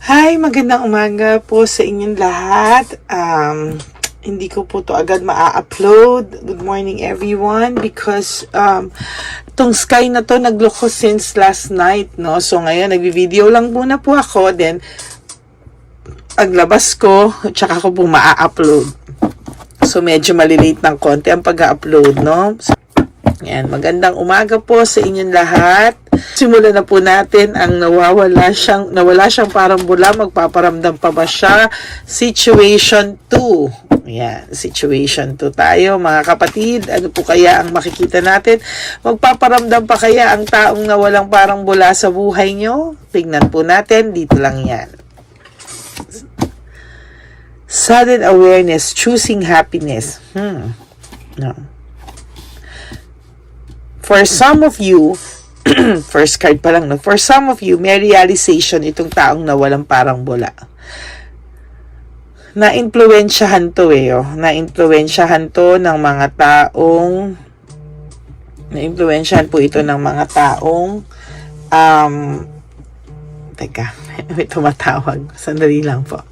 Hi, magandang umaga po sa inyong lahat. Hindi ko po to agad maa-upload. Good morning everyone because tong sky na to nagloko since last night, no? So ngayon nagvi-video lang muna po ako, then paglabas ko, tsaka ko po maa-upload. So medyo malilate ng konti ang pag-upload, no? So, yan, magandang umaga po sa inyong lahat. Simulan na po natin ang nawala siyang parang bula, magpaparamdam pa ba siya? Situation 2. Yan, situation 2 tayo mga kapatid. Ano po kaya ang makikita natin? Magpaparamdam pa kaya ang taong nawalang parang bula sa buhay nyo? Tingnan po natin, dito lang yan. Sudden awareness, choosing happiness. No. For some of you, first card pa lang, no? For some of you, may realization itong taong nawalang parang bula. Na-influensyahan to oh. Na-influensyahan to ng mga taong, na-influensyahan po ito ng mga taong, teka, may tumatawag. Sandali lang po.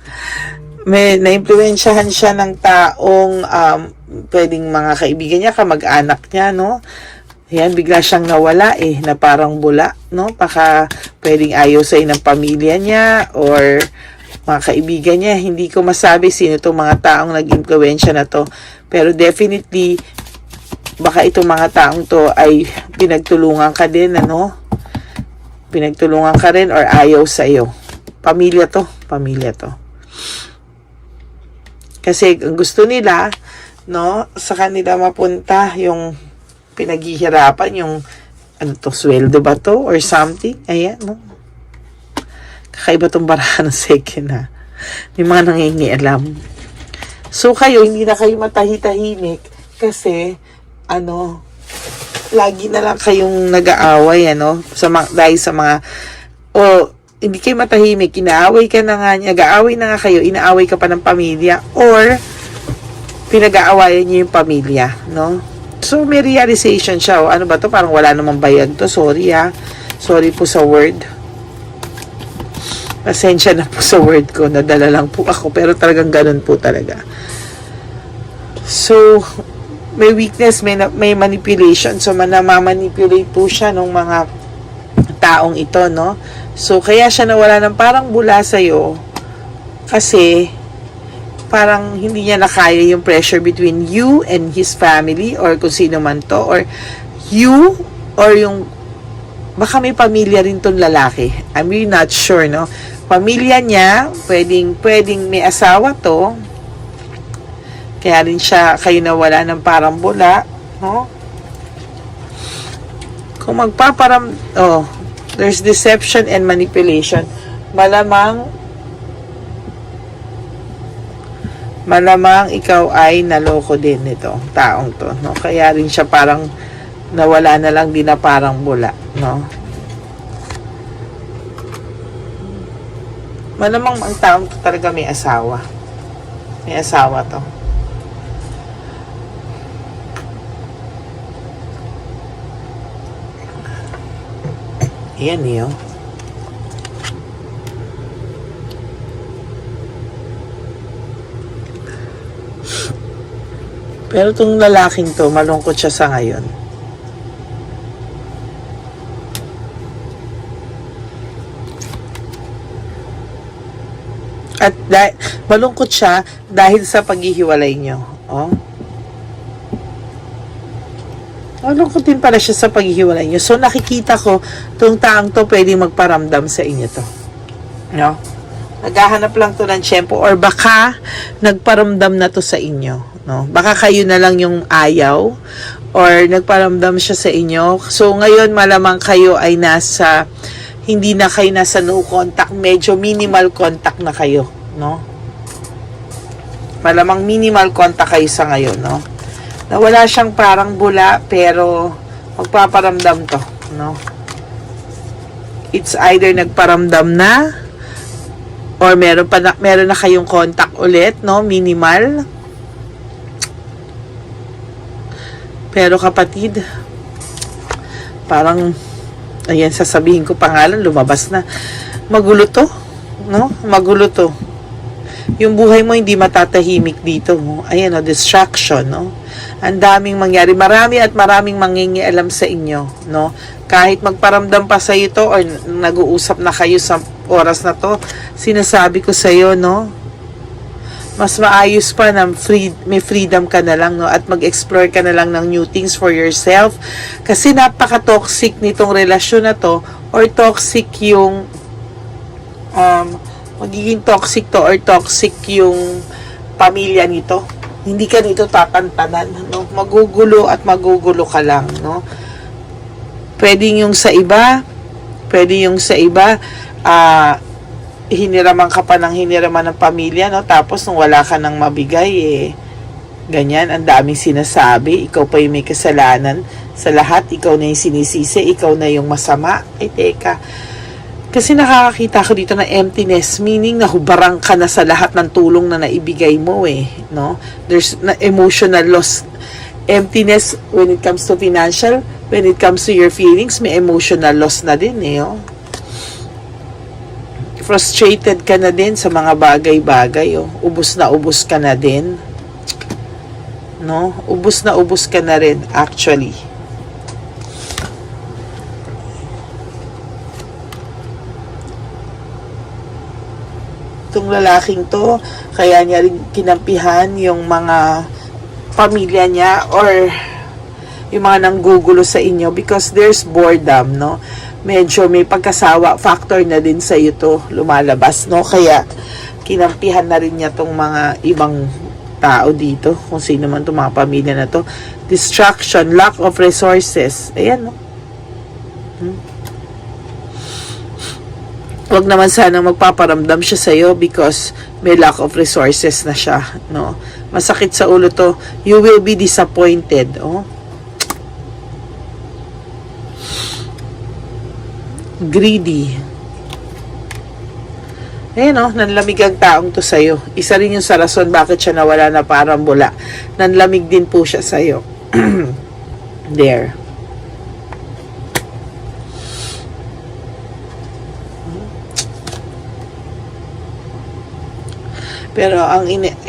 May na-influensyahan siya ng taong, pwedeng mga kaibigan niya, kamag-anak niya, no? Yan, bigla siyang nawala na parang bula, no? Baka pwedeng ayaw sa'yo ng pamilya niya or mga kaibigan niya. Hindi ko masabi sino itong mga taong nag-influensya na to. Pero definitely, baka itong mga taong to ay pinagtulungan ka din, ano? Pinagtulungan ka rin or ayaw sa'yo. Pamilya to. Kasi ang gusto nila, no? Sa kanila mapunta yung pinaghihirapan, yung sweldo ba to or something. Ayan, no? Kakaiba tong barahan ng second, ha? May mga nangingialam. So kayo, hindi na kayo matahi-tahimik kasi lagi na lang kayong nag-aaway, dahil sa mga hindi kayo matahimik, inaaway ka na nga, nag-aaway na nga kayo, inaaway ka pa ng pamilya or pinag-aawayan niyo yung pamilya, no? So, may realization siya. Ano ba to? Parang wala namang bayad to. Sorry, ha. Sorry po sa word. Pasensya na po sa word ko. Nadala lang po ako. Pero talagang ganun po talaga. So, may weakness, may manipulation. So, namamanipulate po siya ng mga taong ito, no? So, kaya siya nawala ng parang bula sa'yo kasi parang hindi niya nakaya yung pressure between you and his family or kung sino man to, or you or yung baka may pamilya rin tong lalaki. I'm really not sure, no? Pamilya niya, pwedeng may asawa to. Kaya rin kayo nawala ng parang bula, no? Kung there's deception and manipulation. Malamang ikaw ay naloko din nito, taong to, no? Kaya rin siya parang nawala na lang din na parang bula, no? Malamang ang taong to talaga may asawa. May asawa to. Ayan yun. Pero itong lalaking to, malungkot siya sa ngayon. At malungkot siya dahil sa paghihiwalay nyo. Oh. Malungkot din pala siya sa paghihiwalay nyo. So nakikita ko, itong taong to pwedeng magparamdam sa inyo to. No? Naghahanap lang to ng tiyempo or baka nagparamdam na to sa inyo. No? Baka kayo na lang yung ayaw or nagparamdam siya sa inyo. So ngayon malamang kayo ay hindi na kayo nasa no contact, medyo minimal contact na kayo, no? Malamang minimal contact kayo sa ngayon, no? Nawala siyang parang bula pero magpaparamdam to, no? It's either nagparamdam na or meron na kayong contact ulit, no? Minimal. Pero kapatid, parang, ayan, sasabihin ko pangalan, lumabas na. Magulo to. no? Magulo to. Yung buhay mo hindi matatahimik dito, no? Ayan, no? Distraction, no? Ang daming mangyari. Marami at maraming mangingialam sa inyo, no? Kahit magparamdam pa sa ito or nag-uusap na kayo sa oras na to, sinasabi ko sa iyo, no? Mas maayos pa na may freedom ka na lang, no? At mag-explore ka na lang ng new things for yourself. Kasi napaka-toxic nitong relasyon na to, or toxic yung magiging toxic to or toxic yung pamilya nito. Hindi ka nito tatantanan, no? Magugulo at magugulo ka lang, no? Pwede yung sa iba, hiniraman ka pa ng hiniraman ng pamilya, no? Tapos nung wala ka nang mabigay, ganyan, ang daming sinasabi, ikaw pa yung may kasalanan sa lahat, ikaw na yung sinisisi, ikaw na yung masama. Teka, kasi nakakakita ko dito ng emptiness, meaning nahubarang ka na sa lahat ng tulong na naibigay mo, no? There's emotional loss, emptiness when it comes to financial, when it comes to your feelings, may emotional loss na din, oh. Frustrated ka na din sa mga bagay-bagay, oh. Ubus ka na din, no? Ubus ka na rin, actually. Itong lalaking to, kaya niya rin kinampihan yung mga pamilya niya or yung mga nanggugulo sa inyo because there's boredom, no? Medyo may pagkasawa factor na din sa iyo to lumalabas, no? Kaya kinampihan na rin niya tong mga ibang tao dito, kung sino man itong mga pamilya na to. Distraction, lack of resources. Ayan, no? Wag naman sana magpaparamdam siya sa'yo because may lack of resources na siya, no? Masakit sa ulo to. You will be disappointed, oh. Greedy. Ayan, oh, nanlamig ang taong to sa'yo. Isa rin yung sa rason bakit siya nawala na parang bula. Nanlamig din po siya sa'yo. There. Pero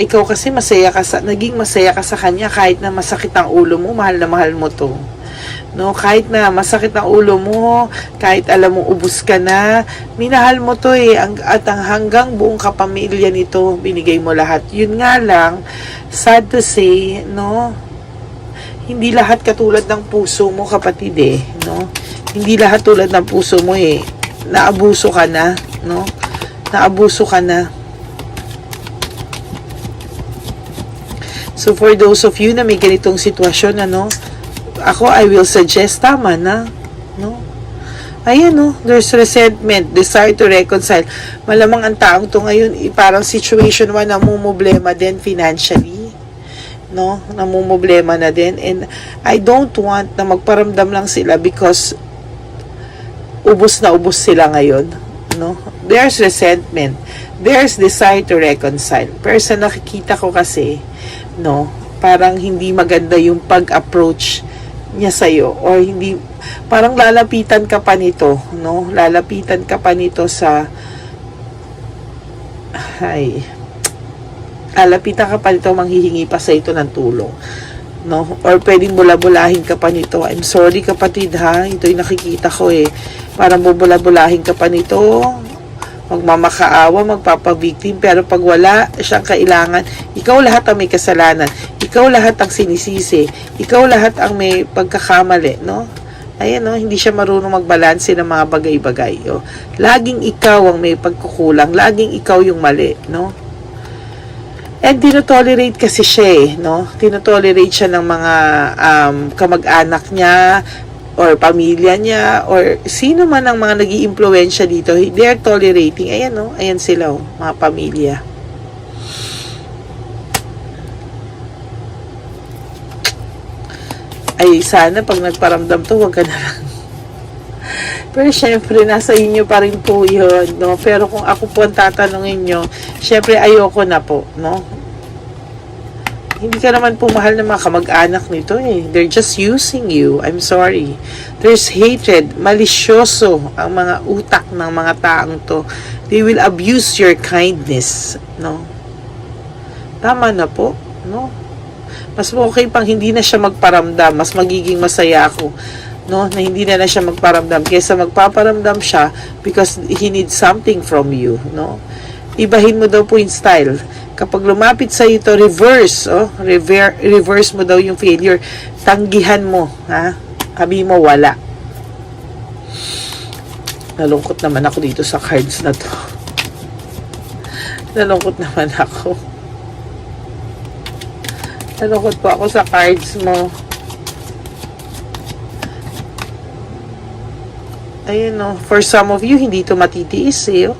ikaw kasi naging masaya ka sa kanya kahit na masakit ang ulo mo, mahal na mahal mo to. No, kahit na masakit ang ulo mo, kahit alam mo ubus ka na, minahal mo to at ang hanggang buong kapamilya nito, binigay mo lahat. Yun nga lang, sad to say, no, hindi lahat katulad ng puso mo, kapatid, no? Hindi lahat tulad ng puso mo, naabuso ka na, no? Naabuso ka na. So, for those of you na may ganitong sitwasyon, ako, I will suggest, tama na, no? Ayan, no? There's resentment, desire to reconcile. Malamang ang taong to ngayon, parang situation 1, namumblema din financially, no? Namumblema na din. And I don't want na magparamdam lang sila because ubos na ubos sila ngayon, no? There's resentment. There's desire to reconcile. Pero sa nakikita ko kasi, no, parang hindi maganda yung pag-approach niya sa'yo or hindi, parang lalapitan ka pa nito, no? Lalapitan ka pa nito lalapitan ka pa nito, manghihingi pa sa ito ng tulong, no? Or pwedeng bula-bulahin ka pa nito. I'm sorry, kapatid, ha? Ito yung nakikita ko, parang bubula-bulahin ka pa nito, magmamakaawa, magpapabiktim, pero pag wala siyang kailangan, ikaw lahat ang may kasalanan, ikaw lahat ang sinisisi, ikaw lahat ang may pagkakamali, no? Ayan, no? Hindi siya marunong magbalanse ng mga bagay-bagay, oh. Laging ikaw ang may pagkukulang, laging ikaw yung mali, no? And tinotolerate kasi siya, no? Tinotolerate siya ng mga kamag-anak niya, or pamilya niya, or sino man ang mga nag-iimpluwensya dito, they are tolerating. Ayan, no? Ayan sila, oh, mga pamilya. Ay, sana pag nagparamdam to, wag ka na lang. Pero syempre, nasa inyo pa rin po yun, no? Pero kung ako po ang tatanungin nyo, syempre, ayoko na po, no? Hindi ka naman po mahal ng mga kamag-anak nito eh. They're just using you. I'm sorry. There's hatred. Malisyoso ang mga utak ng mga taong to. They will abuse your kindness. No? Tama na po. No? Mas okay pang hindi na siya magparamdam. Mas magiging masaya ako. No? Na hindi na siya magparamdam. Kaysa magpaparamdam siya because he needs something from you. No? Ibahin mo daw po yung style. Kapag lumapit sa ito, reverse, reverse mo daw yung failure. Tanggihan mo, ha? Sabi mo, wala. Nalungkot naman ako dito sa cards na to. Nalungkot naman ako. Nalungkot po ako sa cards mo. Ayun, no. For some of you, hindi to matitiis, eh.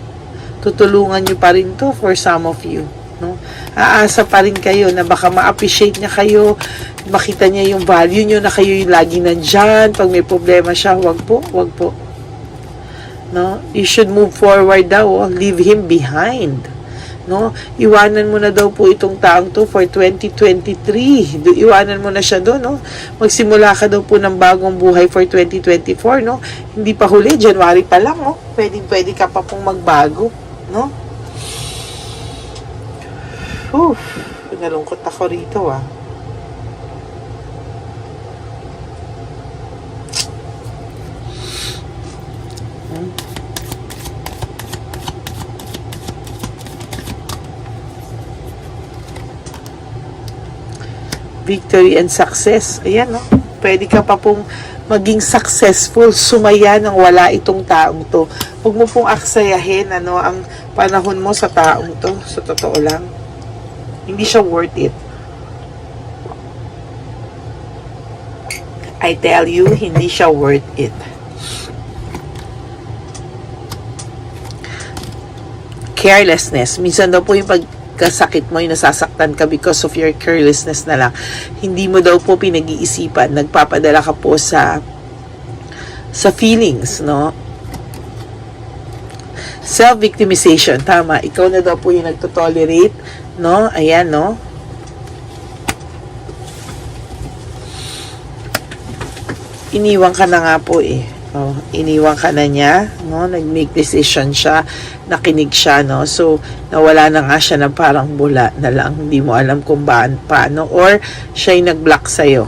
Tutulungan nyo pa rin to for some of you. No? Aasa pa rin kayo na baka ma-appreciate niya kayo, makita niya yung value nyo na kayo yung lagi nandyan. Pag may problema siya, wag po. No? You should move forward daw. Leave him behind. No? Iwanan mo na daw po itong taong to for 2023. Iwanan mo na siya doon. No? Magsimula ka daw po ng bagong buhay for 2024. No? Hindi pa huli, January pa lang. No? Pwede ka pa pong magbago. No? Nalungkot ako rito Victory and success. Ayan, no? Pwede ka pa pong maging successful, sumaya nang wala itong taong to. Huwag mo pong aksayahin ang panahon mo sa taong to. Sa totoo lang. Hindi siya worth it. I tell you, hindi siya worth it. Carelessness. Minsan daw po yung pagkasakit mo, yung nasasaktan ka because of your carelessness na lang. Hindi mo daw po pinag-iisipan. Nagpapadala ka po sa feelings, no? Self-victimization. Tama. Ikaw na daw po yung nagtotolerate, no? Ayan, no? Iniwan ka na nga po eh. Iniwan ka na niya, no? Nag-make decision siya, nakinig siya, no? So, nawala na nga siya na parang bula na lang. Hindi mo alam kung paano. Or, siya yung nag-block sa'yo.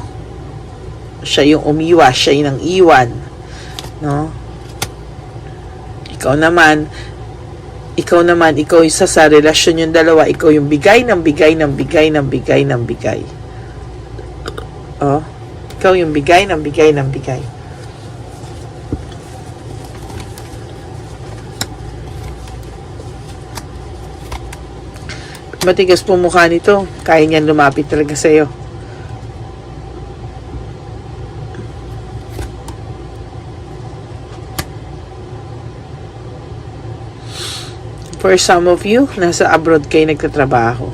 Siya yung umiwas, siya yung nang iwan. No? Ikaw naman, ikaw isa sa relasyon yung dalawa, ikaw yung bigay ng bigay. Ikaw yung bigay ng bigay. Matigas po mukha nito, kaya niyan lumapit talaga sa'yo. For some of you, nasa abroad kayo nagtatrabaho.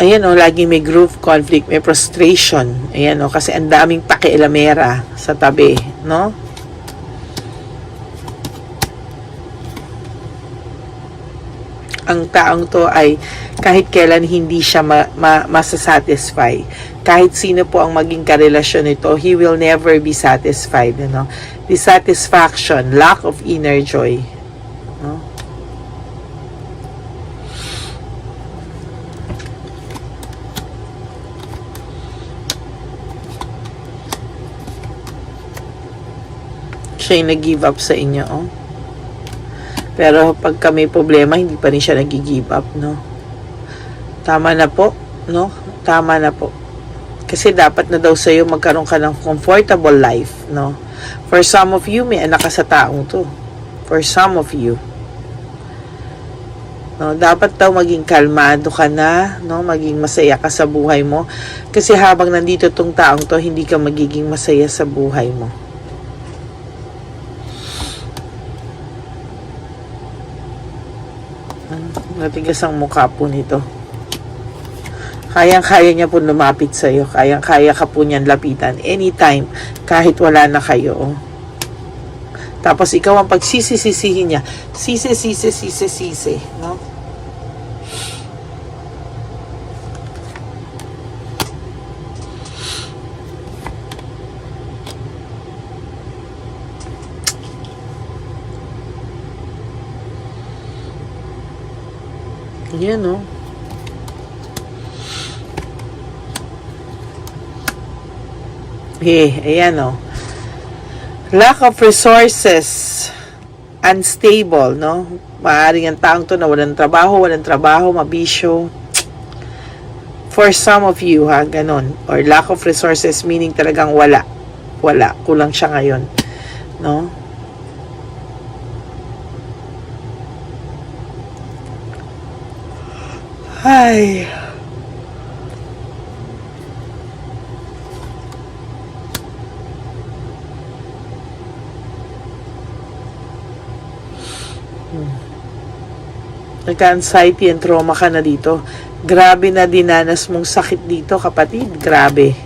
Ayan lagi may group conflict, may frustration. Ayan kasi ang daming pakialamera sa tabi, no? Ang taong to ay kahit kailan hindi siya masasatisfy. Kahit sino po ang maging karelasyon nito, he will never be satisfied, no? Dissatisfaction, lack of inner joy, no? Siya yung nag-give up sa inyo, Pero pag may problema, hindi pa rin siya nag-give up, no? Tama na po, no? Tama na po. Kasi dapat na daw sa'yo magkaroon ka ng comfortable life, no? For some of you, may anak ka sa taong to. For some of you. No, dapat daw maging kalmado ka na, no? Maging masaya ka sa buhay mo. Kasi habang nandito tong taong to, hindi ka magiging masaya sa buhay mo. Matigas ang mukha po nito. Kayang-kaya niya po lumapit sa'yo. Kayang-kaya ka po niyan lapitan. Anytime. Kahit wala na kayo. Tapos ikaw ang pagsisisisihin niya. Sisi. No? Yan, no? Ayan, no? Lack of resources, unstable, no? Maaaring ang taong to na walang trabaho, mabisyo. For some of you, ha, ganon. Or lack of resources, meaning talagang wala. Kulang siya ngayon, no? Ay. Nagka-anxiety and trauma ka na dito. Grabe na dinanas mong sakit dito, kapatid. Grabe.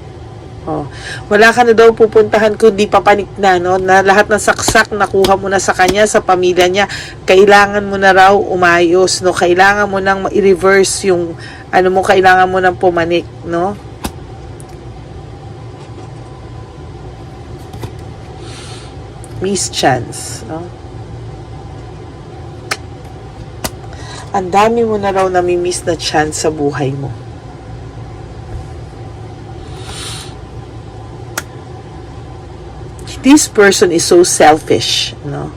Oh. Wala ka na daw pupuntahan kundi papanik na, no? Na lahat ng saksak nakuha mo na sa kanya, sa pamilya niya. Kailangan mo na raw umayos, no? Kailangan mo nang i-reverse yung ano mo, kailangan mo nang pumanik, no? Miss chance, no? Ang dami mo na raw nami-miss na chance sa buhay mo. This person is so selfish, no?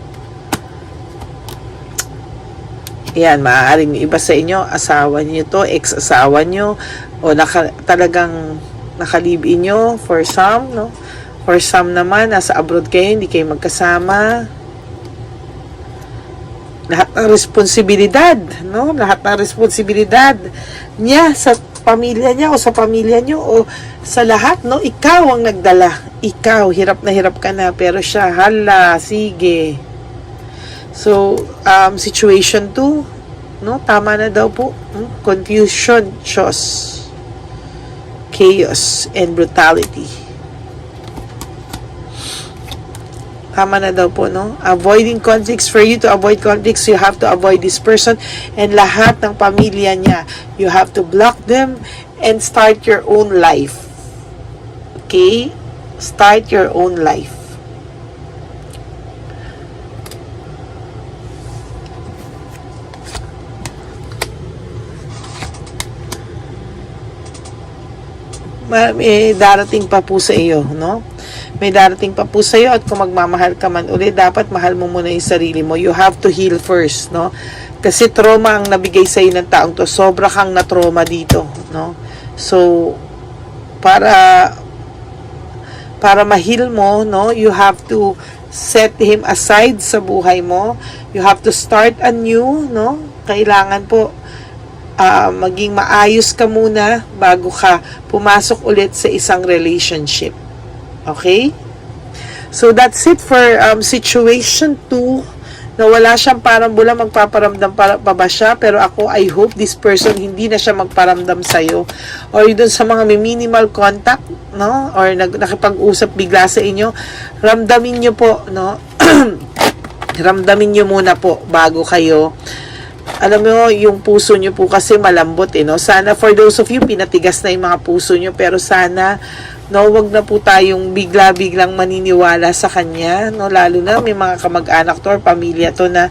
Yan, maaaring iba sa inyo, asawa niyo to, ex-asawa niyo, o talagang nakalive-in niyo for some, no? For some naman, nasa abroad kayo, hindi kayo magkasama. Lahat ng responsibilidad, no? Lahat ng responsibilidad niya sa pamilya niya o sa pamilya niyo o sa lahat, no? Ikaw ang nagdala. Ikaw, hirap na hirap ka na, pero siya, hala, sige. So, situation 2, no? Tama na daw po. Confusion, chaos, and brutality. Tama na daw po, no? Avoiding conflicts. For you to avoid conflicts, you have to avoid this person and lahat ng pamilya niya. You have to block them and start your own life. Okay? Start your own life. May darating pa po sa iyo, no? May darating pa po sa iyo at kung magmamahal ka man ulit, dapat mahal mo muna yung sarili mo. You have to heal first, no? Kasi trauma ang nabigay sa iyo ng taong to. Sobra kang na-trauma dito, no? So, para ma-heal mo, no? You have to set him aside sa buhay mo. You have to start anew, no? Kailangan po maging maayos ka muna bago ka pumasok ulit sa isang relationship. Okay? So, that's it for situation 2 na wala siyang parang bula magpaparamdam pa ba siya, pero ako, I hope this person hindi na siya magparamdam sa'yo. Or doon sa mga may minimal contact, no? Or nakipag-usap bigla sa inyo, ramdamin nyo po, no? Ramdamin nyo muna po bago kayo. Alam mo, yung puso nyo po kasi malambot, no? Sana, for those of you, pinatigas na yung mga puso nyo, pero sana, no, wag na po tayong bigla-biglang maniniwala sa kanya, no? Lalo na may mga kamag-anak to or pamilya to na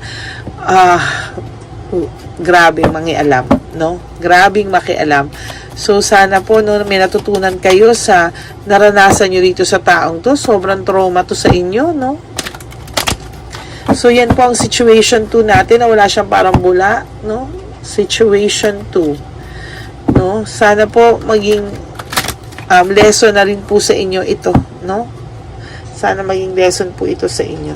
grabeng makialam, no? Grabeng makialam. So, sana po, no, may natutunan kayo sa naranasan nyo rito sa taong to. Sobrang trauma to sa inyo, no? So, yan po ang situation 2 natin na wala siyang parang bula, no? Situation 2. No? Sana po maging lesson na rin po sa inyo ito, no? Sana maging lesson po ito sa inyo.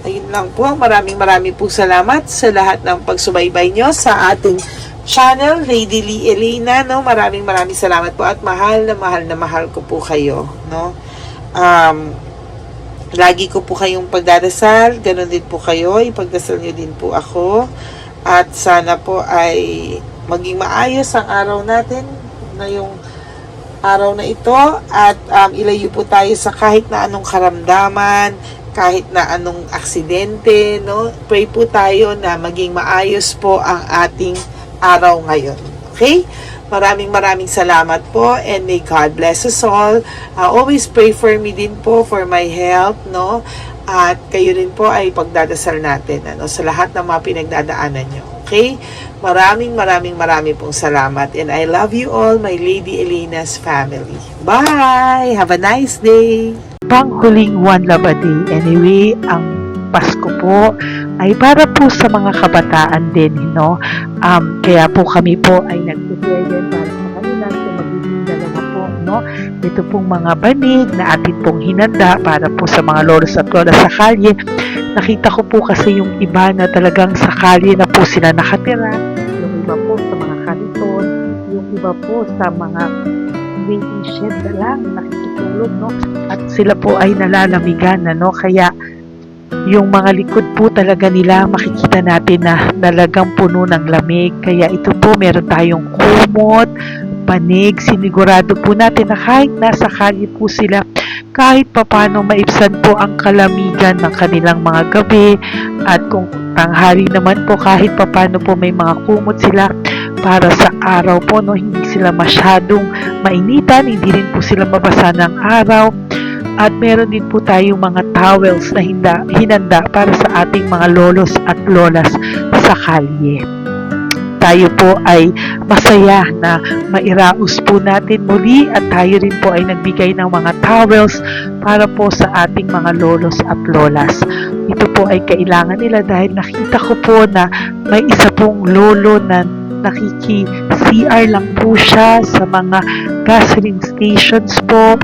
Ayun lang po. Maraming po salamat sa lahat ng pagsubaybay nyo sa ating channel, Lady Lee Elena, no? Maraming salamat po at mahal na mahal ko po kayo, no? Lagi ko po kayong pagdadasal, ganun din po kayo, ipagdasal nyo din po ako, at sana po ay maging maayos ang araw natin ngayong araw na ito, at ilayo po tayo sa kahit na anong karamdaman, kahit na anong aksidente, no? Pray po tayo na maging maayos po ang ating araw ngayon. Okay? Maraming salamat po, and may God bless us all. Always pray for me din po for my health, no? at kayo rin po ay pagdadasal natin sa lahat ng mga pinagdadaanan nyo. Okay? Maraming pong salamat. And I love you all, my Lady Elena's family. Bye! Have a nice day! Panghuling One Love a Day. Anyway, ang Pasko po ay para po sa mga kabataan din, kaya po kami po ay nag-prepare din para sa kanila, so magiging dalawa po, ito pong mga banig na atin pong hinanda para po sa mga lolos at lola sa kalye. Nakita ko po kasi yung iba na talagang sa kalye na po sila nakatira, yung iba po sa mga kariton, yung iba po sa mga waiting shed na lang nakikitulog, at sila po ay nalalamigan, kaya yung mga likod po talaga nila makikita natin na talagang puno ng lamig. Kaya ito po, meron tayong kumot, panig. Sinigurado po natin na kahit nasa kalye po sila, kahit papano maibsan po ang kalamigan ng kanilang mga gabi. At kung tanghali naman po, kahit papano po may mga kumot sila para sa araw po, hindi sila masyadong mainitan, hindi rin po sila mabasa ng araw. At meron din po tayong mga towels na hinanda para sa ating mga lolos at lolas sa kalye. Tayo po ay masaya na mairaos po natin muli at tayo rin po ay nagbigay ng mga towels para po sa ating mga lolos at lolas. Ito po ay kailangan nila dahil nakita ko po na may isa pong lolo na nakiki-CR lang po siya sa mga gasoline stations po.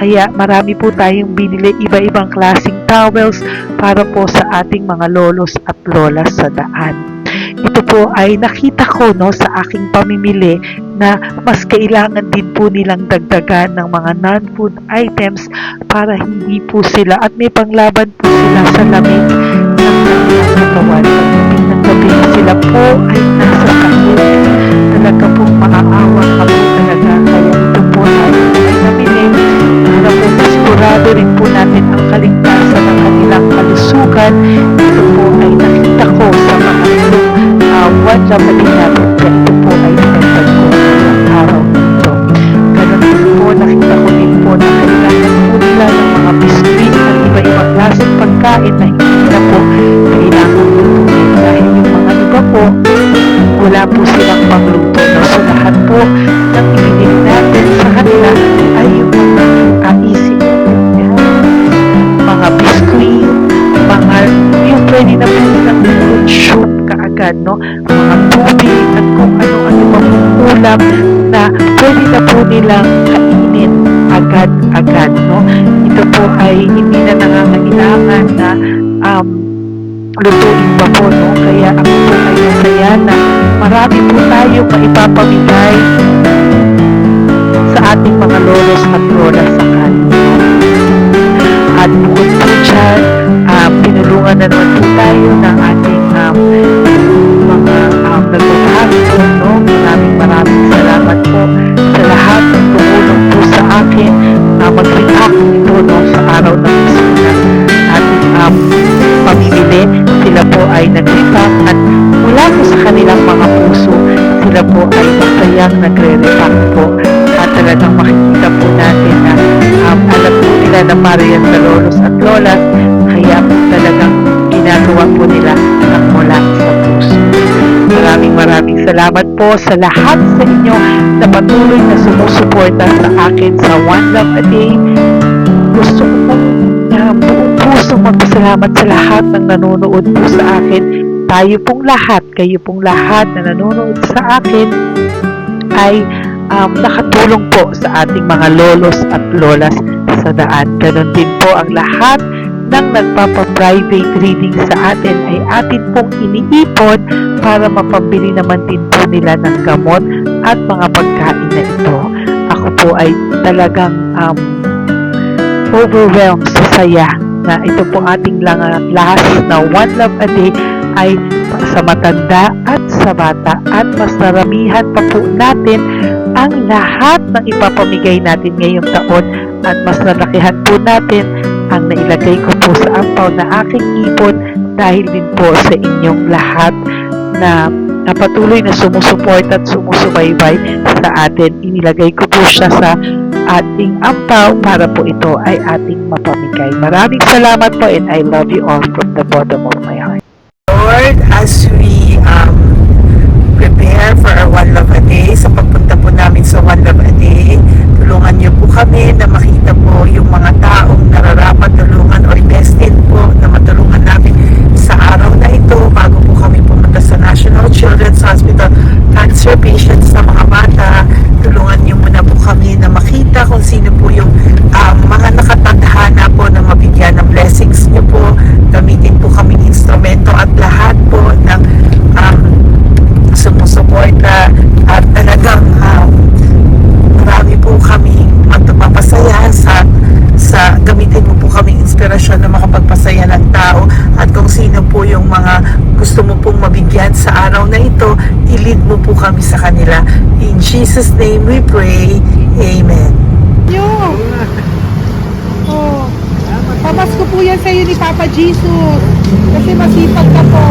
Kaya marami po tayong binili iba-ibang klaseng towels para po sa ating mga lolos at lolas sa daan. Ito po ay nakita ko sa aking pamimili na mas kailangan din po nilang dagdagan ng mga non-food items para hindi po sila at may panglaban po sila sa lamig ng kanilang katawan. Pagdating ng gabi sila po ay nasa kahit. Talaga pong maaawa ka po talaga. Kaya ito po ay nabili para po sigurado rin po natin ang kaligtasan ng kanilang kalusugan. Ito po ay nakita ko sa mga One Love a Day natin. Kaya ito po ay pinagtag ko ng araw nito. Ganon din po, nakita ko din po na kailangan po nila ng mga biskuit at iba-ibang klaseng pagkain na hindi na po kailangan lutuin. Dahil yung mga iba po, wala po silang pangluto. So lahat po ng ibinili natin sa kanila ay yung mga easy mga biskuit, mga yung pwede na po nilang consume kaagad, mga tubig at kung ano-ano pang ulam na pwede na po nilang kainin agad-agad, Ito po ay hindi na nangangailangan na lutuin pa po, Kaya ako po ay masaya na marami po tayong maipapamigay sa ating mga lolos at lola sa kanila. At bukod po dyan, pinulungan na naman po tayo ng ating mga nagpapahapon, Maraming salamat po sa lahat ng tumulong po sa akin na mag-react ito, sa araw ng Pasko na ating pamimili. Sila po ay nag-react at mula po sa kanilang mga puso, sila po ay masayang nagre-react po. At talagang makikita po natin na alam po nila na para yan sa lolos at lolas, kaya po talagang ginagawa po nila ng mula sa puso. Maraming salamat po sa lahat sa inyo na patuloy na sumusuporta sa akin sa One Love a Day. Gusto ko po buong puso magpasalamat sa lahat ng nanonood po sa akin. Tayo pong lahat, kayo pong lahat na nanonood sa akin ay nakatulong po sa ating mga lolos at lolas sa daan. Ganon din po ang lahat ng nagpapa-private reading sa atin ay atin pong iniipon para mapambili naman din po nila ng gamot at mga pagkain na ito. Ako po ay talagang overwhelmed sa saya na ito po ating last na One Love a Day ay sa matanda at sa bata at mas naramihan pa po natin ang lahat ng ipapamigay natin ngayong taon at mas nalakihan po natin ang nailagay ko po sa ampaw na aking ipon dahil din po sa inyong lahat na patuloy na sumusuport at sumusubaybay sa atin. Inilagay ko po siya sa ating ampaw para po ito ay ating mapamigay. Maraming salamat po and I love you all from the bottom of my heart. Lord, as we prepare for our One Love a Day, sa pagpunta po namin sa One Love a Day, tulungan niyo po kami na makita po yung mga taong nararapat tulungan or destined po na matulungan namin sa araw na ito bago po kami pumunta sa National Children's Hospital. Cancer patients na mga bata, tulungan niyo muna po kami na makita kung sino po yung mga nakatadhana po na mabigyan ng blessings niyo po. Gamitin po kami ng instrumento at lahat po ng sumusuporta at talagang marami po kami mapapasaya sa gamitin mo po kami inspirasyon na makapagpasaya ng tao at kung sino po yung mga gusto mo pong mabigyan sa araw na ito, i-lead mo po kami sa kanila. In Jesus' name we pray. Amen. Yo! Oh. Pamasko po yan sa'yo ni Papa Jesus. Kasi masipag ka po.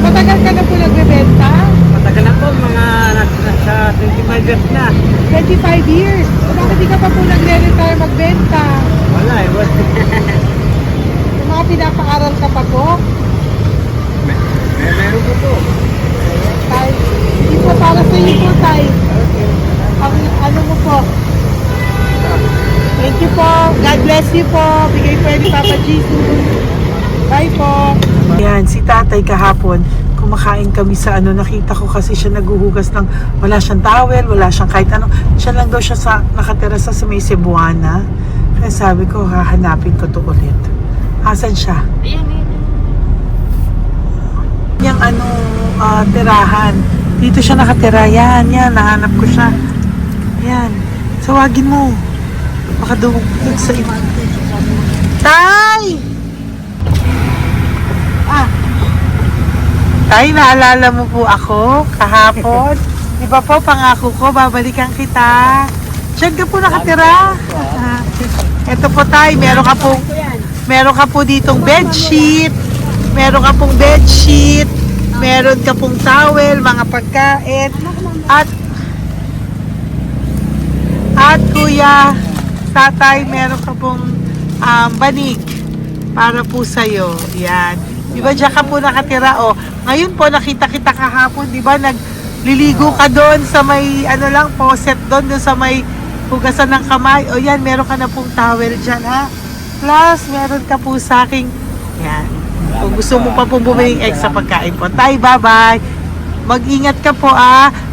Matagal ka na po nagbebenta? Matagal na po, mga nasa 25 years na. 25 years. So, bakit di ka pa po nagre-retire magbenta? Wala eh. Yung mga pinapaaral ka pa po? Meron ko po. Tay, hindi po para sa iyo po, Tay. Ang ano mo po? Thank you po. God bless you po. Bigay po ni Papa Jesus. Bye po. Yan, si tatay kahapon, kumakain kami sa nakita ko kasi siya naguhugas ng, wala siyang towel, wala siyang kahit ano. Siya lang daw siya nakatira sa may Cebuana. Kaya sabi ko, hahanapin ko to ulit. Asan siya? Yung tirahan. Dito siya nakatira. Yan, nahanap ko siya. Yan. Tawagin mo. Baka doon sa iba. Tay! Tay, naalala mo po ako kahapon? Di ba po, pangako ko, babalikan kita. Diyan ka po nakatira. Ito po tay, meron ka po ditong bedsheet. Meron ka pong bedsheet. Meron ka pong towel, mga pagkain. At kuya, tatay, meron ka pong banig para po sa'yo. Yan. Di ba diyan ka po nakatira? O, ngayon po nakita kita kahapon, di ba nagliligo ka doon sa may faucet doon sa may hugasan ng kamay. O yan, meron ka na pong towel dyan ha. Plus, meron ka po sa aking, yan. Kung gusto mo pa pong bumili extra pagkain po. Tay, bye-bye. Mag-ingat ka po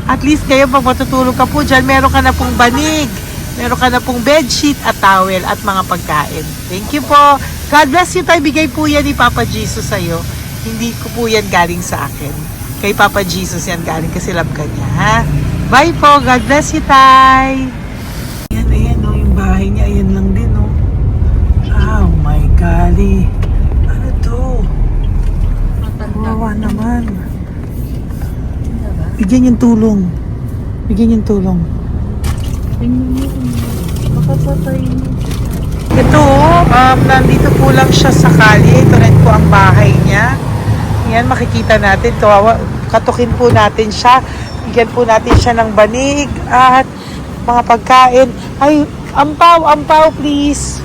At least kayo pag matutulog ka po dyan, meron ka na pong banig. Meron ka na pong bedsheet at towel at mga pagkain. Thank you po. God bless you, tay. Bigay po yan ni Papa Jesus sa'yo. Hindi ko po yan galing sa akin. Kay Papa Jesus yan galing kasi love ka niya, ha? Bye po. God bless you, tay. Ayan, yung bahay niya. Ayan lang din, Oh my golly. Ano to? Wawa naman. Bigyan yung tulong. Ito, nandito po lang siya sa kalye. Ito rin po ang bahay niya. Yan, makikita natin. Katukin po natin siya. Bigyan po natin siya ng banig at mga pagkain. Ay, ampaw, please.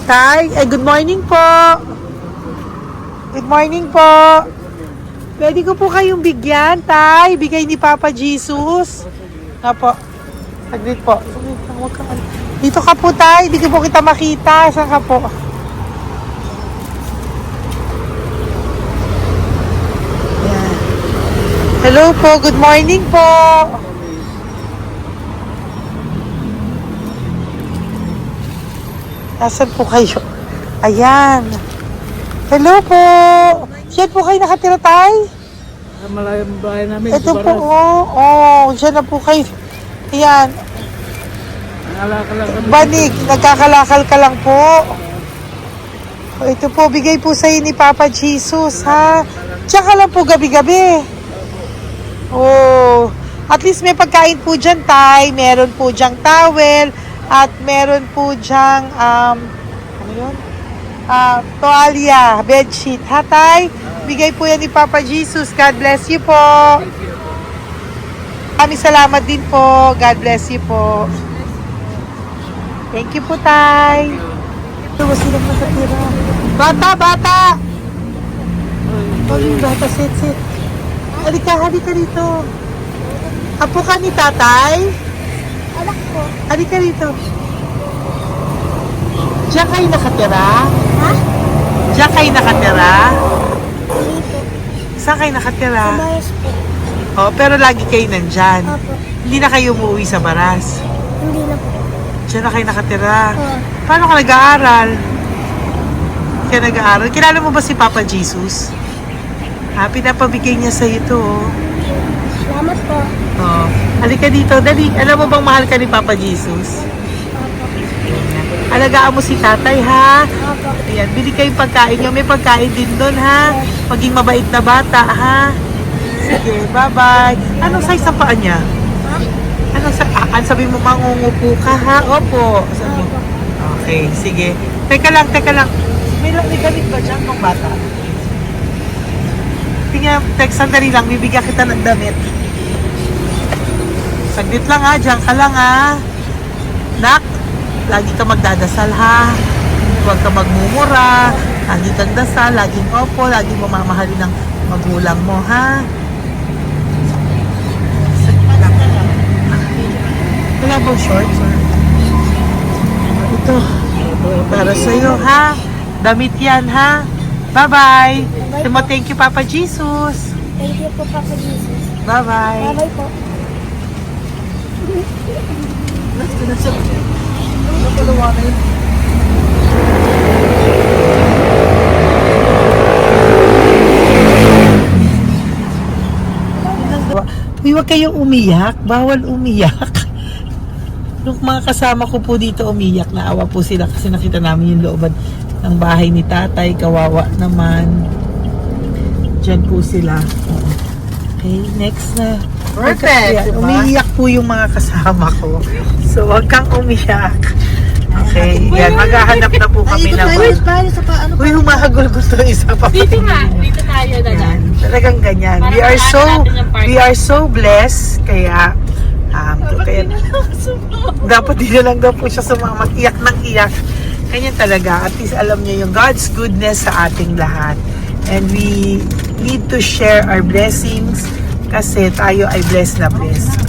Tay, good morning po. Good morning po. Pwede ko po kayong bigyan, tay. Bigay ni Papa Jesus. Apo. Saglit po. Dito ka po, tay. Hindi ko po kita makita. Saan ka po? Yan. Hello po. Good morning po. Nasaan po kayo? Ayan. Hello po. Diyan po kayo nakatira, tay? Malayo ang bahay namin. Ito po, diyan na po kayo. Ayan. Banig, nagkakalakal ka lang po. Ito po, bigay po sa'yo ni Papa Jesus, ha? Diyan ka lang po gabi-gabi. At least may pagkain po dyan, tay. Meron po dyang towel. At meron po dyang, toalya, bedsheet. Ha, tay? Bigay po yan ni Papa Jesus. God bless you po. Maraming salamat din po. God bless you po. Thank you po, Tay. Ito, silang nakatira. Bata! Oh, yung bata, sit. Halika dito. Apo ka ni tatay? Anak ko. Halika dito. Diyan kayo nakatira? Ha? Diyan kayo nakatira? Dito. Saan kayo nakatira? Bayas po. Oh, pero lagi kayo nandyan. Opo. Hindi na kayo umuwi sa Baras. Hindi na po. Diyan na kayo nakatira. Oo. Paano ka nag-aaral? Kaya nag-aaral. Kilala mo ba si Papa Jesus? Pinapabigay niya sa'yo ito. Salamat po. Oh. Halika dito. Dali. Alam mo bang mahal ka ni Papa Jesus? Opo. Alagaan mo si tatay, ha? Opo. Ayan, bili kayong pagkain nyo. May pagkain din doon, ha? Maging mabait na bata, ha? Sige, bye-bye. Anong size ang paa niya? Ha? Anong sabi mo, mangungupo ka, ha? Opo. Sabi mo. Opo. Okay, sige. Teka lang. May damit ba dyan ng bata? Tingnan, sandali lang. Bibigyan kita ng damit. Saglit lang, ha? Diyan ka lang, ha? Nak, lagi ka magdadasal, ha? Huwag ka magmumura. Lagi kang dasal. Laging opo. Laging mamamahalin ng magulang mo, ha? Saglit lang. Wala bang shorts? Ito. Para sa'yo, ha? Damit yan, ha? Bye-bye. Thank you, Papa Jesus. Thank you po, Papa Jesus. Bye-bye. Bye-bye po. Uy, huwag kayong umiyak. Bawal umiyak. Nung mga kasama ko po dito umiyak, naawa po sila kasi nakita namin yung looban ng bahay ni tatay. Kawawa naman. Diyan po sila. Okay, next na. Perfect, diba? Umiiyak po yung mga kasama ko. So, huwag kang umiyak. Okay, yan. Maghahanap na po kami ng... Uy, humahagol gusto isa pa. Dito tayo na lang. Yan, talagang ganyan. We are so blessed. Kaya, dapat di na lang daw po siya sumama. Iyak ng iyak. Ganyan talaga. At least alam niya yung God's goodness sa ating lahat. And we need to share our blessings kasi tayo ay blessed na blessed.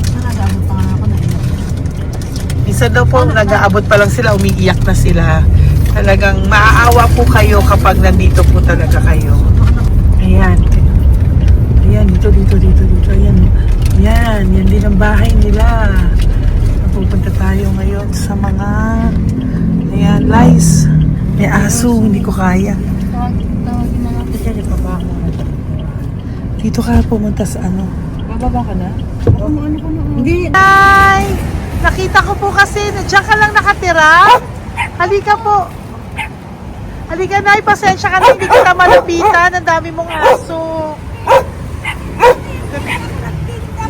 Minsan daw po, nag-aabot pa lang sila, umiiyak na sila. Talagang maaawa po kayo kapag nandito po talaga kayo. Ayan. Ayan, dito. Ayan. Yan din ang bahay nila. Pupunta tayo ngayon sa mga ayan, lice. May aso, hindi ko kaya. Dito ka pumunta sa ano? Bababa ka na? Hindi. Hi! Nakita ko po kasi, diyan ka lang nakatira. Halika po. Halika, Nay, pasensya ka na, hindi kita malapitan. Ang dami mong aso.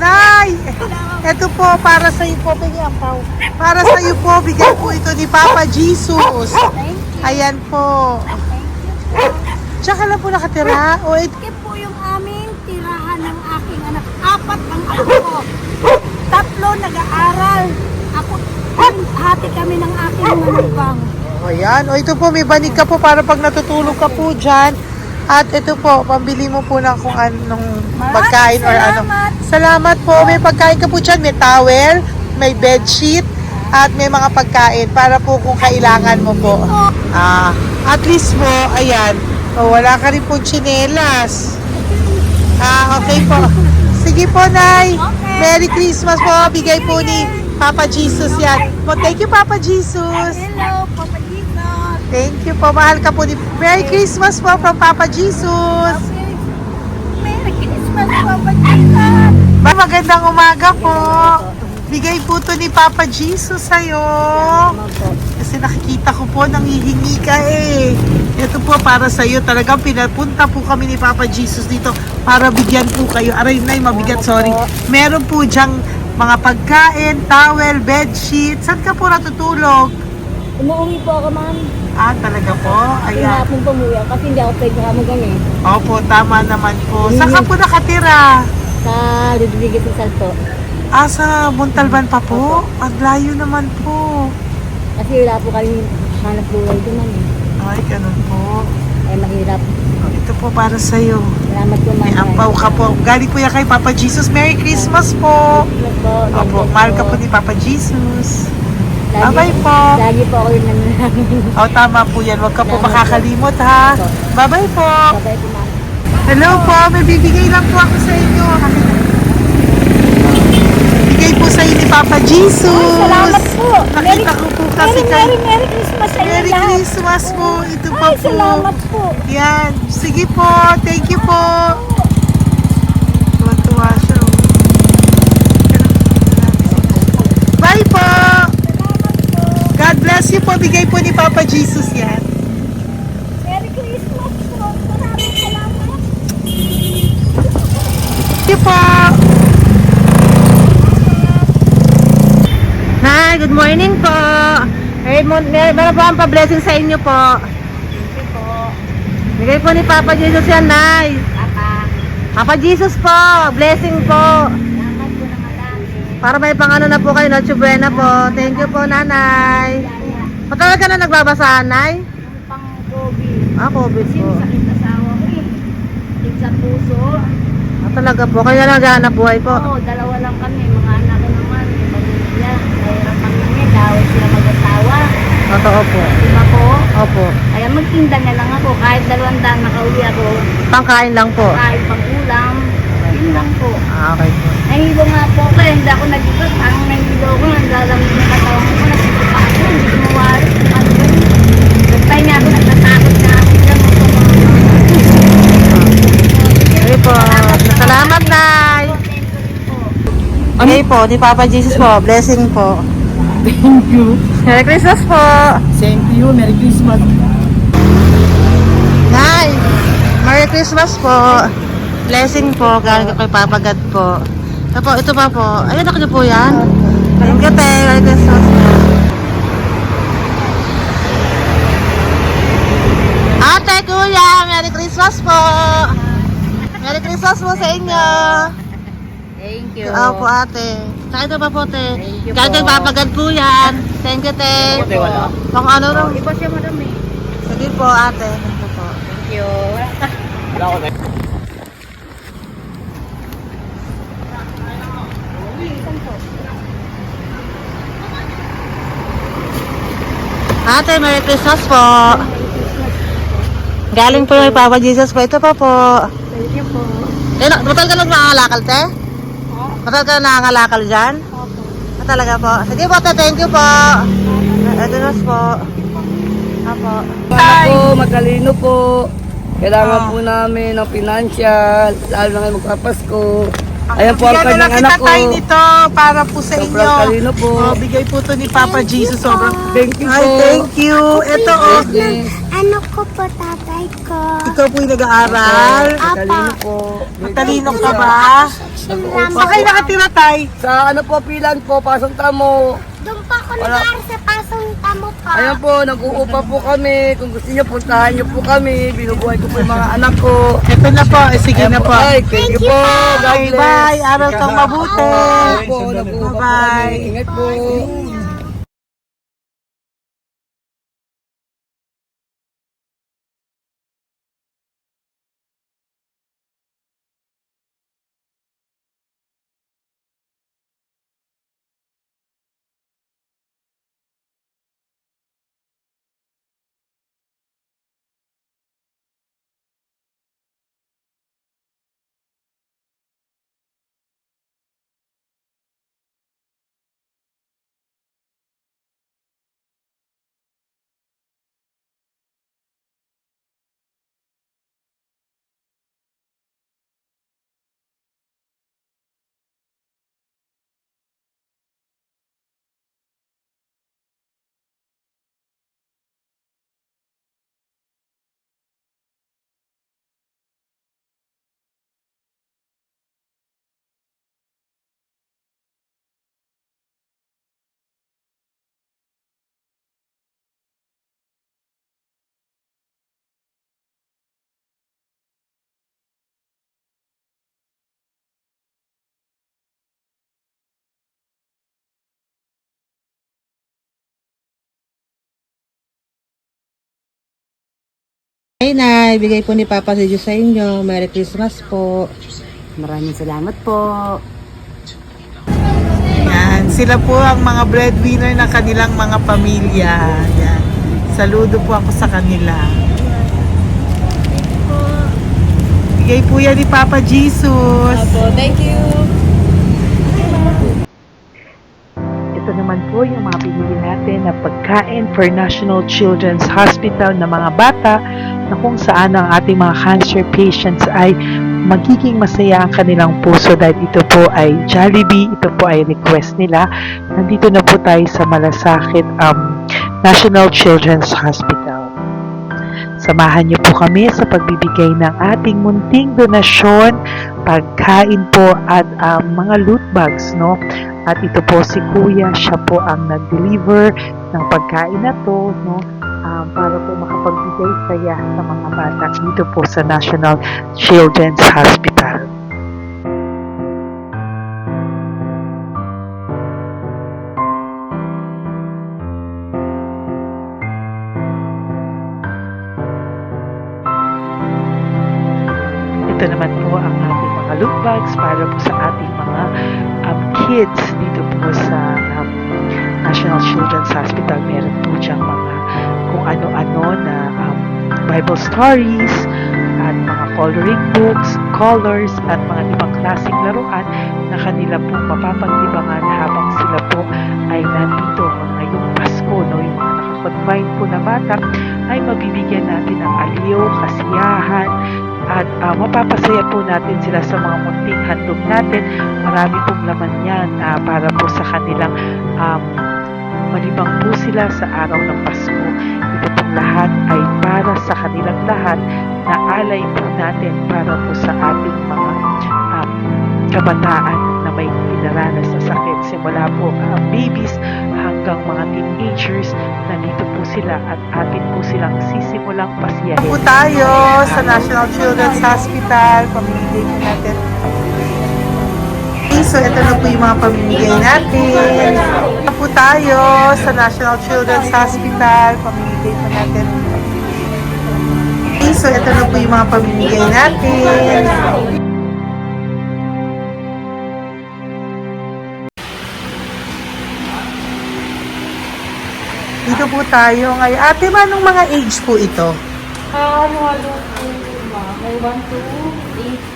Nay, eto po, para sa iyo po, para sa iyo po, bigay po ito ni Papa Jesus. Ayan po. Diyan ka lang po nakatira. O, Ito po yung aming tirahan ng aking anak. 4 ang anak ko. 3 nag-aaral. Ako, hati kami ng aking manugang. ayan. O, ito po, may banig ka po para pag natutulog ka po dyan. At ito po, pambili mo po ng kung anong pagkain or ano. Salamat po. May pagkain ka po dyan. May towel, may bedsheet, at may mga pagkain para po kung kailangan mo po. At least po, ayan. O, wala ka rin po tsinelas. Okay po. Sige po, Nay. Merry Christmas po. Bigay po ni Papa Jesus yan. Po, thank you, Papa Jesus. Hello, Papa Jesus. Thank you po. Mahal ka po ni... Merry Christmas po from Papa Jesus. Merry Christmas, Papa Jesus. Magandang umaga po. Bigay po to ni Papa Jesus sa'yo. Kasi nakikita ko po, nanghihingi ka eh. Ito po para sa'yo. Talagang pinapunta po kami ni Papa Jesus dito para bigyan po kayo. Aray, Nay, mabigat, sorry. Meron po dyang mga pagkain, towel, bedsheet. Saan ka po natutulog? Umuwi po ako, ma'am. Talaga po? Ayan. Pinapong pumuwi ako kasi hindi ako pwede kamagan eh. Opo, tama naman po. Saan ka po nakatira? Sa Rodriguez sa Salto. Sa Montalban pa po? Ang layo naman po. Kasi wala po kami hanap buhay doon eh. Ay, ganun po. Ay mahirap. Ito po para sa'yo. Salamat po May ampaw ka po. Galing po yan kay Papa Jesus. Merry Christmas po. Opo, mahal ka po ni Papa Jesus. Bye-bye po. Lagi po ako yung nangyayari. Tama po yan. Huwag ka po makakalimot, ha? Bye-bye po. Babay po ma'am. Hello po. May bibigay lang po ako sa inyo. Bigay po sa inyo ni Papa Jesus. Salamat po. Nakita ko po kasi Merry Christmas sa inyo Merry lahat. Christmas po. Ito pa Ay, po. salamat po. Yan. Sige po. Thank you po. Tuwa-tuwa siya. Bye po. God bless you po. Bigay po ni Papa Jesus yan. Merry Christmas po. Maraming salamat. Thank you po. Hi, good morning po. Meron po ang pa-blessing sa inyo po. Thank you po. Bigay po ni Papa Jesus yan, Nay. Papa. Papa Jesus po, blessing po. Salamat po ng alangin. Para may pangano na po kayo, Noche Buena po. Thank you po, Nanay. Matagal ka na nagbabasahan, Nay? Pang COVID. COVID Kasi po. sakit asawa ko eh. Sakit sa puso. Talaga po, kaya naghahanap buhay po. Oo, dalawa lang kami. Mga anak ko naman. May pamilya. Mahirap kami niya. Dawit sila mag-asawa. Totoo po. Diba po? Opo. Kaya magtinda na lang ako. Kahit 200 nakauwi ako. Pangkain lang po. Kahit pang ulam. Yun lang po. Okay po. Nahilo nga po ako. Hindi ako nag-iba. Parang nahilo ko. Naglalamig na katawan ko. Nagsipa ako. Hindi ko mawari. Ano ba yun? Nagtay nga ako. Nagtatakot na ako. Diyan mo po mga Okay po. Salamat, Nay. Okay po, ni Papa Jesus po. Blessing po. Thank you. Merry Christmas po. Same to you. Merry Christmas. Nay, Merry Christmas po. Blessing po. Galing ko kay Papa God po. Ito pa po. Ayun, ako niyo po yan. Thank you, te. Merry Christmas po. Ate, kuya, Merry Christmas po. Merry Christmas po sa inyo. Thank you. Po, ate. Saka ito pa po, te. Thank you Galing kay po. Papa God po yan. Thank you, te. Pang ano lang. Iba siya madami. Sige po, ate. Thank you po. Thank you. Ate, Merry Christmas po. Galing po kay Papa Jesus po. Ito pa po. Thank you po. Matagal ka lang nangangalakal, te? Matagal ka nangangalakal dyan? Talaga po. Sige po, te. Thank you po. Merry Christmas po. Apo. Anak po, matalino po. Kailangan po namin ng financial, lalo na ngayon magpapasko. Ayan po ang Bigyan na kanyang lang anak kita ko. tayo nito para po sa Sobrang inyo. talino po. Bigay po to ni Papa Jesus. Sobrang. Thank you Ay, po. thank you. Ito, oh. Yes. Ano ko po tatay ko? Ikaw po yung nag-aaral. Matalino po. Matalino ka ba? Nag-uupa Saan kayo po. nakatira, tay? Sa ano po, pilan po, pasong tamo. Doon pa ako Wala. nag-aaral sa pasong tamo pa. Ayan po, nag-uupa po kami. Kung gusto niyo, puntahan niyo po kami. Binubuhay ko po yung mga anak ko. Ito na po. Sige Ayan na po. Ay, thank you po. God Bye, bless. bye. Aral kang mabuti. Ayan po, nag-uupa po Bye-bye. kami. Ingat po. Ay, Nay, bigay po ni Papa si Diyos sa inyo. Merry Christmas po. Maraming salamat po. Yan, sila po ang mga breadwinner ng kanilang mga pamilya. Yan. Saludo po ako sa kanila. Bigay po yan ni Papa Jesus. Thank you. Ito naman po yung mga pinili natin na pagkain for National Children's Hospital na mga bata na kung saan ang ating mga cancer patients ay magiging masaya ang kanilang puso dahil ito po ay Jollibee, ito po ay request nila. Nandito na po tayo sa Malasakit National Children's Hospital. Samahan niyo po kami sa pagbibigay ng ating munting donasyon, pagkain po at mga loot bags, no? At ito po si Kuya, siya po ang nag-deliver ng pagkain na to, no? Para po makapagbigay saya sa mga bata dito po sa National Children's Hospital. Ito naman po ang ating mga loot bags para po sa ating mga kids dito po sa National Children's Hospital. Meron po diyang mga kung ano-ano na Bible stories at mga coloring books, colors at mga ibang klaseng laruan na kanila po mapapaglibangan habang sila po ay nandito ngayong Pasko, no? Yung mga nakakonfine po na bata ay mabibigyan natin ng aliw, kasiyahan, at mapapasaya po natin sila sa mga munting handog natin. Marami pong laman yan para po sa kanilang malibang po sila sa araw ng Pasko. Ito pong lahat ay para sa kanilang lahat na alay po natin para po sa ating mga kabataan na may pinaranas sa sakit. Simula po babies hanggang mga teenagers, nandito po sila at atin po silang sisimulang pasiyahin. Po tayo sa National Children's Hospital. Pamimigay po natin. So, ito na po yung mga pamimigay natin. Ito po tayo sa National Children's Hospital. Pamimigay po natin. So, ito na po yung mga pamimigay natin. Dito po tayo ngayon. Ate, anong mga age po ito? Halo-halo po, ma. May 1 to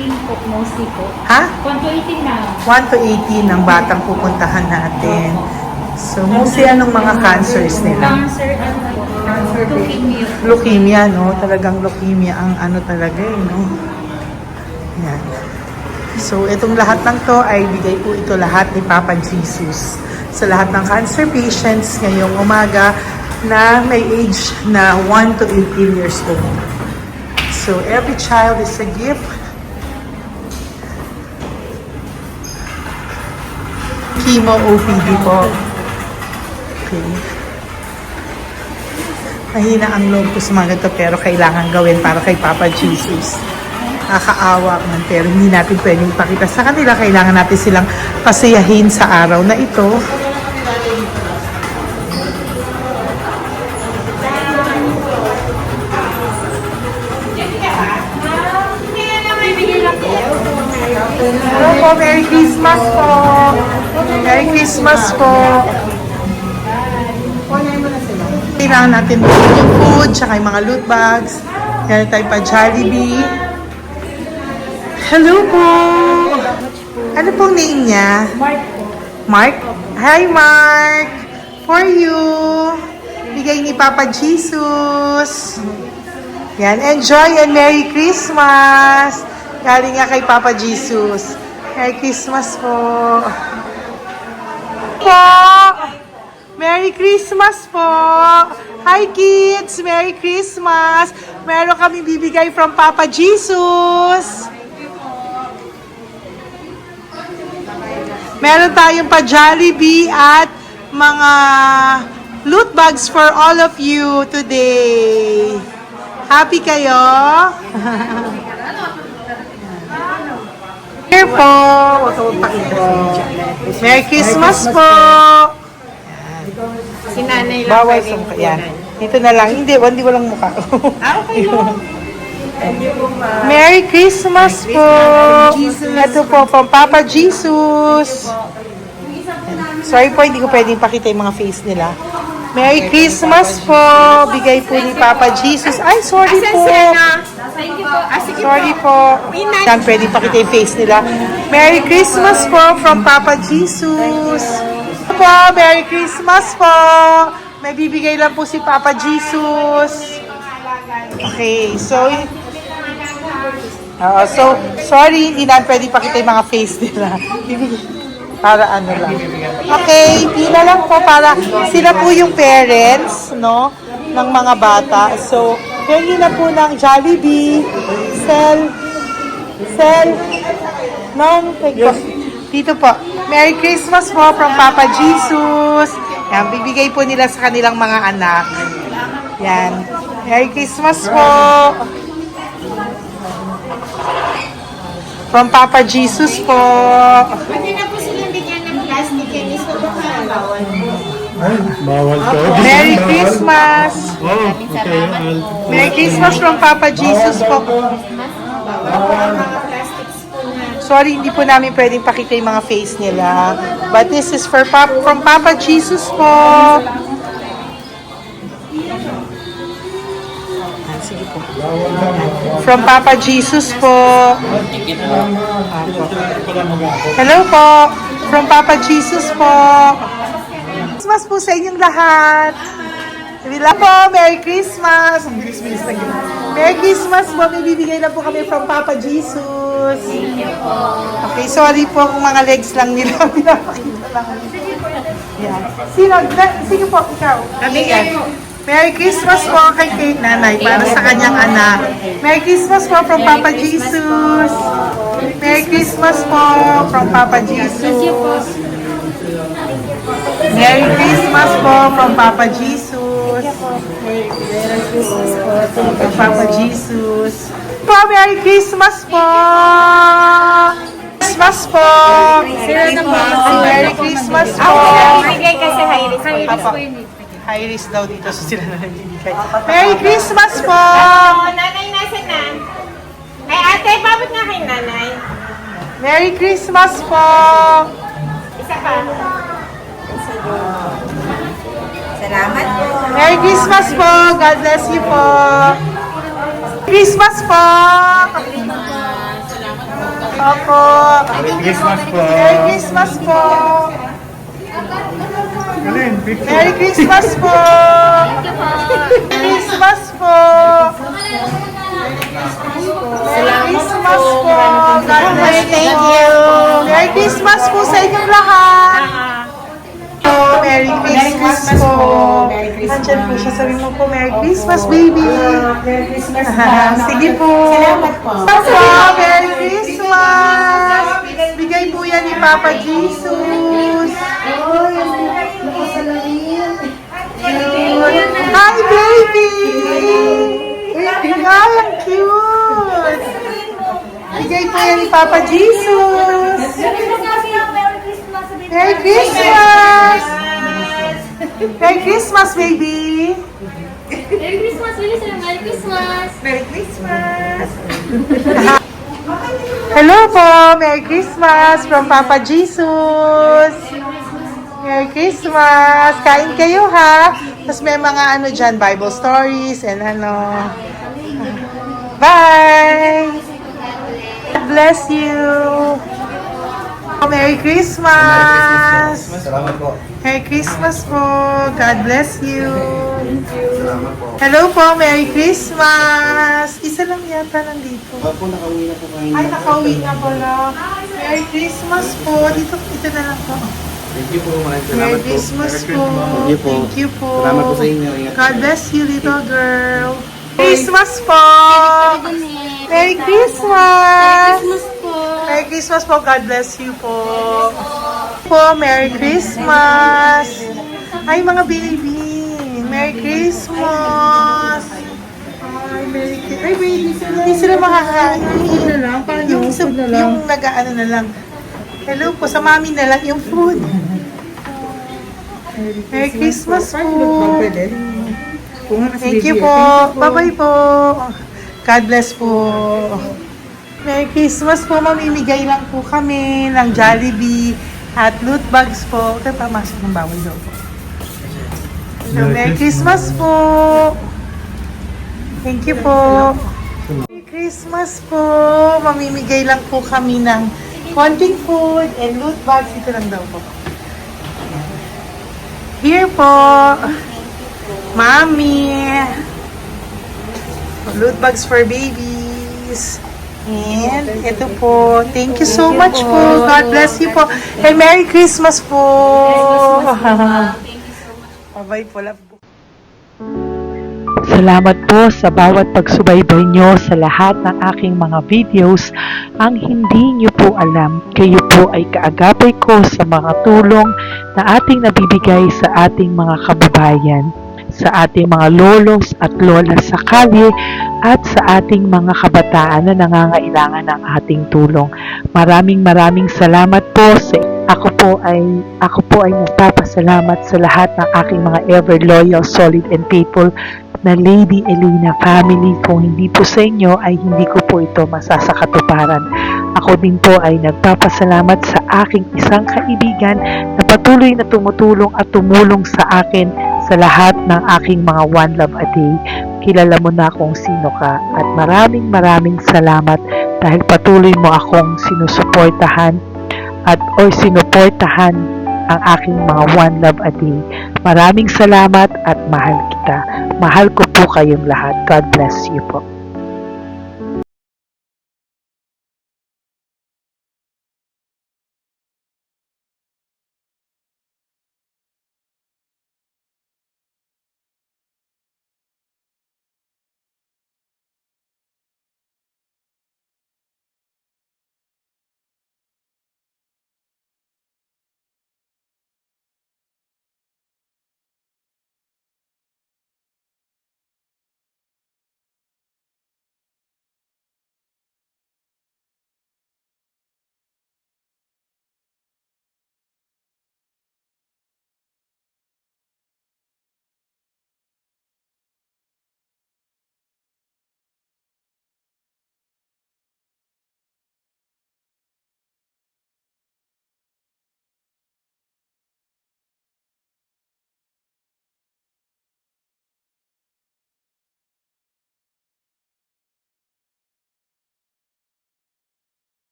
18 po, mostly po. Ha? 1 to 18 na. 1 to 18 ang batang pupuntahan natin. So, mostly anong mga cancers nila? Cancer, ano po? Leukemia. Leukemia, no? Talagang leukemia ang ano talaga eh, no? Yan. So, itong lahat ng to ay bigay po ito lahat ni Papa Jesus sa lahat ng cancer patients ngayong umaga na may age na 1 to 18 years old. So, every child is a gift. Chemo OPD po. Okay. Mahina ang loob ko sa mga ganito pero kailangan gawin para kay Papa Jesus. Nakakaawa man pero hindi natin pwedeng ipakita sa kanila. Kailangan natin silang pasayahin sa araw na ito. Hello po, Merry Christmas po. Merry Christmas po. Kailangan natin yung food, tsaka yung mga loot bags. Meron tayo pa Jollibee. Hello po. Ano pong name niya? Mark po. Mark? Hi, Mark. For you. Bigay ni Papa Jesus. Yan, enjoy and Merry Christmas. Galing nga kay Papa Jesus. Merry Christmas po. Merry Christmas po. Hi kids, Merry Christmas. Meron kami bibigay from Papa Jesus. Meron tayong pa Jollibee at mga loot bags for all of you today. Happy kayo? Here po. Merry Christmas po. Si nanay lang Bawal pwedeng sa yan. kunan. Dito na lang. Hindi, walang mukha. Okay lang. Merry Christmas po! Ito po, from Papa Jesus. Sorry po, hindi ko pwedeng pakita yung mga face nila. Merry Christmas po! Bigay po ni Papa Jesus. Ay, sorry po. Sorry po. Yan, pwedeng pakita yung face nila. Merry Christmas po from Papa Jesus. Po, Merry Christmas po! May bibigay lang po si Papa Jesus. Okay, so sorry, hindi na pwede pakita yung mga face nila. Para ano lang. Okay, pila lang po para sila po yung parents, no, ng mga bata. So, pengi na po ng Jollibee, Sel, dito po. Merry Christmas po from Papa Jesus. Yan, bibigay po nila sa kanilang mga anak. Yan. Merry Christmas po. From Papa Jesus po. Pwede na po silang bigyan ng plastic yan. Gusto ko bawal. Ay, bawal to. Merry Christmas. Oh, okay. Merry Christmas from Papa Jesus po. Sorry, hindi po namin pwedeng pakita yung mga face nila. But this is from Papa Jesus po. Sige po. From Papa Jesus po. Hello po. From Papa Jesus po. Christmas po sa inyong lahat. Wala po, Merry Christmas. Merry Christmas po. May bibigay na po kami from Papa Jesus. Okay, sorry po kung mga legs lang nila. Pinapakita lang. Yan. Sige po, ikaw. Yan. Merry Christmas po kay nanay para sa kanyang anak. Merry Christmas po from Papa Jesus. Merry Christmas po from Papa Jesus. Merry Christmas po from Papa Jesus. From Papa Jesus. Po, Merry Christmas po. Christmas po. Merry Christmas po. Bigay kasi Iris po yun. Iris daw dito so sila na nagbibigay. Merry Christmas po! Nanay, nasa na? Ay, ate, babot nga kay nanay. Merry Christmas po! Isa pa. Salamat po. Merry Christmas po! God bless you po! Christmas po! Opo! Merry Christmas po. Merry Christmas po! Merry Christmas po! Christmas po! Merry Christmas po! God bless you! Thank you! Merry Christmas po sa inyong lahat! Merry Christmas po! Nandiyan po siya. Sabi mo po, Merry Christmas, baby! Merry Christmas sige po! Salamat po! Merry Christmas! Bigay po yan ni Papa Jesus! Hi, baby! Ay, ang cute! Bigay po yan ni Papa Jesus! Merry Christmas! Merry Christmas, baby! Merry Christmas, Willie. Merry Christmas. Merry Christmas! Hello po! Merry Christmas from Papa Jesus! Merry Christmas! Kain kayo ha! Tapos may mga ano dyan, Bible stories and ano. Bye! God bless you! Merry Christmas! Salamat po. Merry Christmas po! God bless you! Hello po! Merry Christmas! Isa lang yata nandito. Opo, nakauwi na po kayo. Ay, nakauwi na pala. Merry Christmas po! Ito na lang po. Thank you po. Maraming salamat Merry po. Christmas po. Thank you po. Thank you po. Salamat po sa inyo. Ingat. God bless you, little girl. Christmas po! Merry Christmas! Merry Christmas po. God bless you po. Merry Christmas! Ay, mga baby! Merry Christmas! Ay, Merry Christmas! Ay, baby! Hindi sila makakain. Yung isa, yung nag-ano na lang. Hello po, sa mami na lang yung food. Merry Christmas po. Thank you po. Bye-bye po. God bless po. Merry Christmas po. Mamimigay lang po kami ng Jollibee at loot bags po. Kaya pamasok ng bawal daw po. So, Merry Christmas po. Thank you po. Merry Christmas po. Mamimigay lang po kami ng konting food and loot bags. Ito lang daw po. Here po. Mommy. Loot bags for babies. And ito po. Thank you so much po. God bless you po. And Merry Christmas po. Bye-bye po. Love po. Salamat po sa bawat pagsubaybay nyo sa lahat ng aking mga videos. Ang hindi nyo po alam, kayo po ay kaagapay ko sa mga tulong na ating nabibigay sa ating mga kababayan, sa ating mga lolos at lola sa kalye, at sa ating mga kabataan na nangangailangan ng ating tulong. Maraming salamat po sa ako po ay nagpapasalamat sa lahat ng aking mga ever loyal, solid and faithful na Lady Elena family. Kung hindi po sa inyo ay hindi ko po ito masasakatuparan. Ako din po ay nagpapasalamat sa aking isang kaibigan na patuloy na tumutulong at tumulong sa akin sa lahat ng aking mga One Love a Day. Kilala mo na kung sino ka at maraming salamat dahil patuloy mo akong sinusuportahan o sinuportahan ang aking mga One Love a Day. Maraming salamat at mahal kita. Mahal ko po kayong lahat. God bless you po.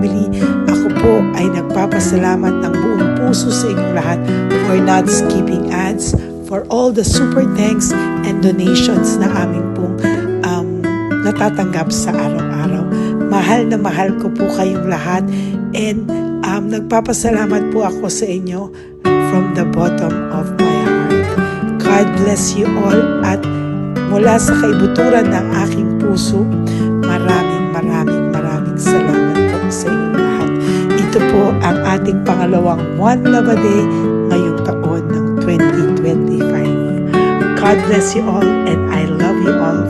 family. Ako po ay nagpapasalamat ng buong puso sa inyong lahat for not skipping ads, for all the super thanks and donations na aming pong natatanggap sa araw-araw. Mahal na mahal ko po kayong lahat, and nagpapasalamat po ako sa inyo from the bottom of my heart. God bless you all, at mula sa kaibuturan ng aking puso, maraming salamat po sa inyong lahat. Ito po ang ating pangalawang One Love a Day ngayong taon ng 2025. God bless you all, and I love you all